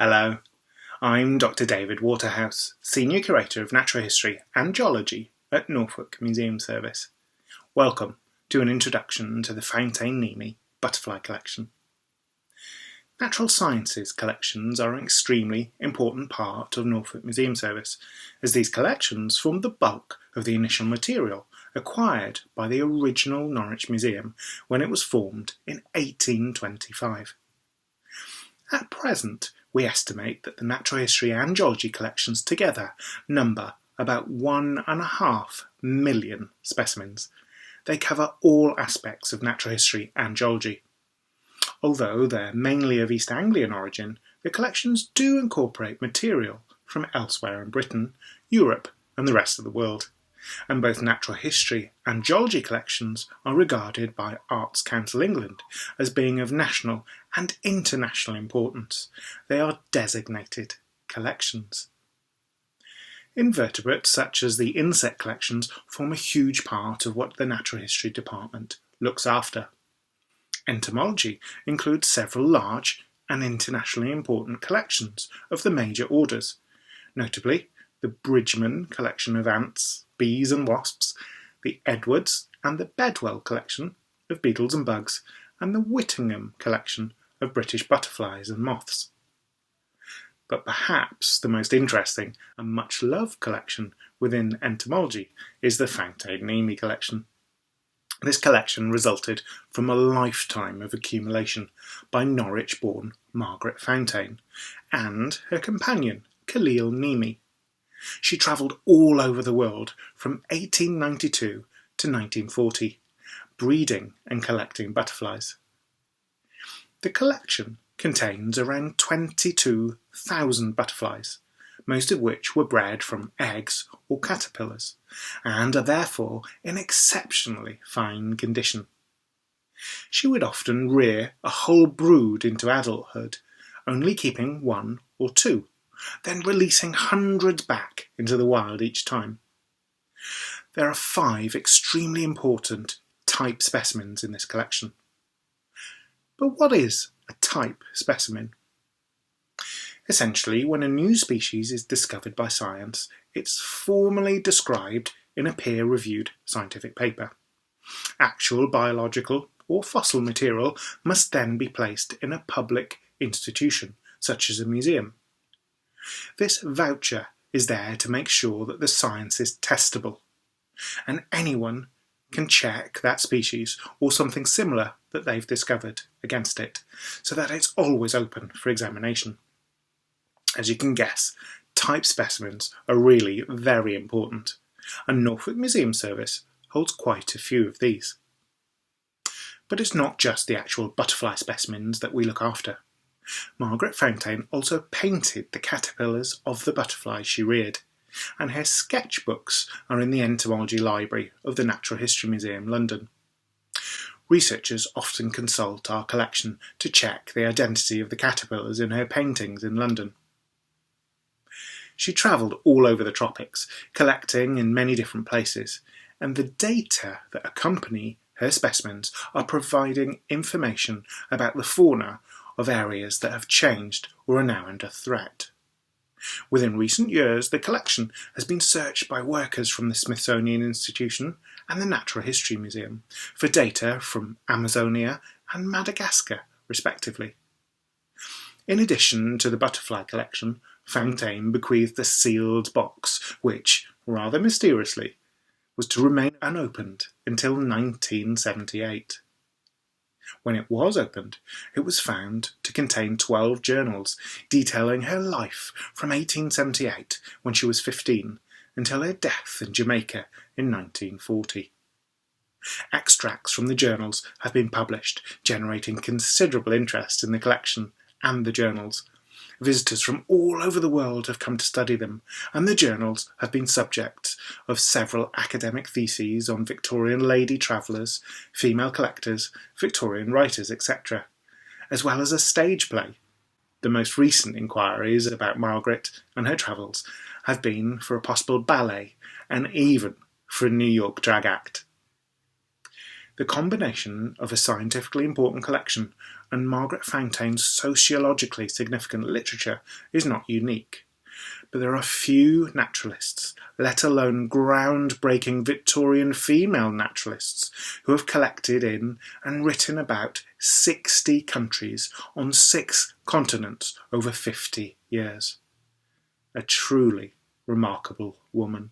Hello, I'm Dr David Waterhouse, Senior Curator of Natural History and Geology at Norfolk Museums Service. Welcome to an introduction to the Fountaine-Neimy Butterfly Collection. Natural sciences collections are an extremely important part of Norfolk Museums Service, as these collections form the bulk of the initial material acquired by the original Norwich Museum when it was formed in 1825. At present, we estimate that the natural history and geology collections together number about 1.5 million specimens. They cover all aspects of natural history and geology. Although they're mainly of East Anglian origin, the collections do incorporate material from elsewhere in Britain, Europe, and the rest of the world. And both natural history and geology collections are regarded by Arts Council England as being of national and international importance. They are designated collections. Invertebrates such as the insect collections form a huge part of what the Natural History Department looks after. Entomology includes several large and internationally important collections of the major orders, notably the Bridgman collection of ants, bees and wasps, the Edwards and the Bedwell collection of beetles and bugs, and the Whittingham collection of British butterflies and moths. But perhaps the most interesting and much loved collection within entomology is the Fountaine-Neimy collection. This collection resulted from a lifetime of accumulation by Norwich-born Margaret Fountaine and her companion Neimy. She travelled all over the world from 1892 to 1940, breeding and collecting butterflies. The collection contains around 22,000 butterflies, most of which were bred from eggs or caterpillars, and are therefore in exceptionally fine condition. She would often rear a whole brood into adulthood, only keeping one or two, then releasing hundreds back into the wild each time. There are 5 extremely important type specimens in this collection. But what is a type specimen? Essentially, when a new species is discovered by science, it's formally described in a peer-reviewed scientific paper. Actual biological or fossil material must then be placed in a public institution, such as a museum. This voucher is there to make sure that the science is testable, and anyone can check that species or something similar that they've discovered against it, so that it's always open for examination. As you can guess, type specimens are really very important, and Norfolk Museums Service holds quite a few of these. But it's not just the actual butterfly specimens that we look after. Margaret Fountaine also painted the caterpillars of the butterflies she reared, and her sketchbooks are in the Entomology Library of the Natural History Museum, London. Researchers often consult our collection to check the identity of the caterpillars in her paintings in London. She travelled all over the tropics, collecting in many different places, and the data that accompany her specimens are providing information about the fauna of areas that have changed or are now under threat. Within recent years, the collection has been searched by workers from the Smithsonian Institution and the Natural History Museum for data from Amazonia and Madagascar, respectively. In addition to the butterfly collection, Fountaine bequeathed a sealed box which, rather mysteriously, was to remain unopened until 1978. When it was opened, it was found to contain 12 journals detailing her life from 1878, when she was 15, until her death in Jamaica in 1940. Extracts from the journals have been published, generating considerable interest in the collection and the journals. Visitors from all over the world have come to study them, and the journals have been subject of several academic theses on Victorian lady travellers, female collectors, Victorian writers, etc., as well as a stage play. The most recent inquiries about Margaret and her travels have been for a possible ballet and even for a New York drag act. The combination of a scientifically important collection and Margaret Fountain's sociologically significant literature is not unique. But there are few naturalists, let alone groundbreaking Victorian female naturalists, who have collected in and written about 60 countries on 6 continents over 50 years. A truly remarkable woman.